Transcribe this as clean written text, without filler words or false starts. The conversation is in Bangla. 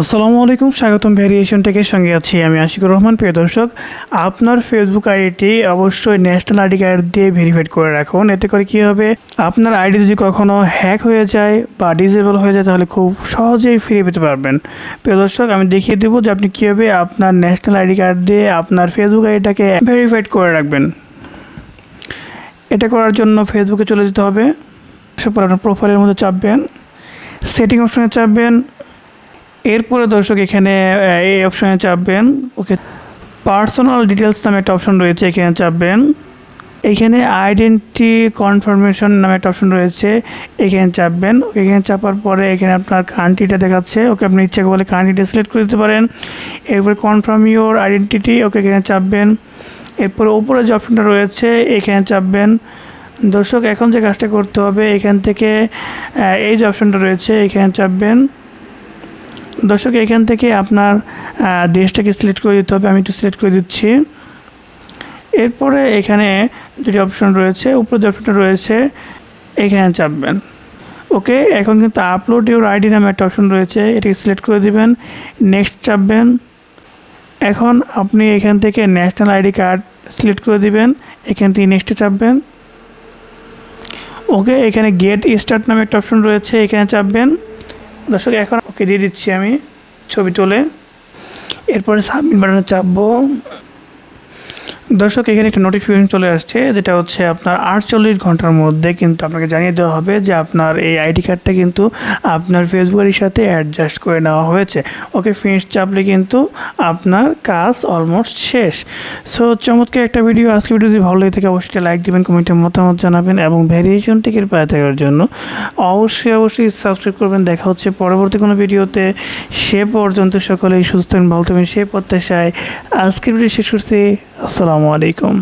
আসসালামু আলাইকুম, স্বাগতম ভেরিয়েশন টেকের সঙ্গে আছি আমি আশিকুর রহমান। প্রিয় দর্শক, আপনার ফেসবুক আইডিটি অবশ্যই ন্যাশনাল আইডি কার্ড দিয়ে ভেরিফাইড করে রাখুন। এতে করে কী হবে, আপনার আইডি যদি কখনও হ্যাক হয়ে যায় বা ডিসেবল হয়ে যায় তাহলে খুব সহজেই ফিরে পেতে পারবেন। প্রিয় দর্শক, আমি দেখিয়ে দেবো যে আপনি কীভাবে আপনার ন্যাশনাল আইডি কার্ড দিয়ে আপনার ফেসবুক আইডিটাকে ভেরিফাইড করে রাখবেন। এটা করার জন্য ফেসবুকে চলে যেতে হবে। তারপর আপনার প্রোফাইলের মধ্যে চাপবেন, সেটিং অপশনে চাপবেন। এরপরে দর্শক এখানে এই অপশনে চাপবেন, ওকে পার্সোনাল ডিটেলস নামে একটা অপশন রয়েছে, এখানে চাপবেন। এখানে আইডেন্টি কনফার্মেশন নামে একটা অপশন রয়েছে, এখানে চাপবেন। এখানে চাপার পরে এখানে আপনার কান্ট্রিটা দেখাচ্ছে, ওকে আপনি ইচ্ছা করলে কান্ট্রিটা সিলেক্ট করে দিতে পারেন। এরপরে কনফার্ম ইউর আইডেন্টিটি, ওকে এখানে চাপবেন। এরপরে উপরে যে অপশনটা রয়েছে এখানে চাপবেন। দর্শক, এখন যে কাজটা করতে হবে, এখান থেকে এই যে অপশনটা রয়েছে এখানে চাপবেন। দর্শক, এখান থেকে আপনার দেশটাকে সিলেক্ট করে দিতে হবে, আমি একটু সিলেক্ট করে দিচ্ছি। এরপরে এখানে দুটি অপশন রয়েছে, উপরে যে অপশনটা রয়েছে এখানে চাপবেন। ওকে, এখন কিন্তু আপলোড ইউর আইডি নামে একটা অপশন রয়েছে, এটাকে সিলেক্ট করে দিবেন, নেক্সট চাপবেন। এখন আপনি এখান থেকে ন্যাশনাল আইডি কার্ড সিলেক্ট করে দিবেন, এখান থেকে নেক্সটে চাপবেন। ওকে, এখানে গেট স্টার্ট নামে একটা অপশন রয়েছে, এখানে চাপবেন। দর্শক, এখন ওকে দিয়ে দিচ্ছি আমি ছবি তুলে। এরপরে সাবমিট বাটনে চাপবো। দর্শক, এখানে একটা নোটিফিকেশন চলে আসছে, যেটা হচ্ছে আপনার 48 ঘন্টার মধ্যে কিন্তু আপনাকে জানিয়ে দেওয়া হবে যে আপনার এই আইডি কার্ডটা কিন্তু আপনার ফেসবুকের সাথে অ্যাডজাস্ট করে নেওয়া হয়েছে। ওকে, ফিনিশ চাপলে কিন্তু আপনার কাজ অলমোস্ট শেষ। সো চমৎকার একটা ভিডিও। আজকে ভিডিও যদি ভালো লাগে থাকে অবশ্যই লাইক দেবেন, কমেন্টে মতামত জানাবেন এবং ভেরিয়েশন টেকের পায়ে থাকার জন্য অবশ্যই সাবস্ক্রাইব করবেন। দেখা হচ্ছে পরবর্তী কোনো ভিডিওতে। সে পর্যন্ত সকলেই সুস্থ থাকবেন, ভালো থাকবেন সেই প্রত্যাশায় আজকের ভিডিও শেষ করছি। আসসালামু আলাইকুম।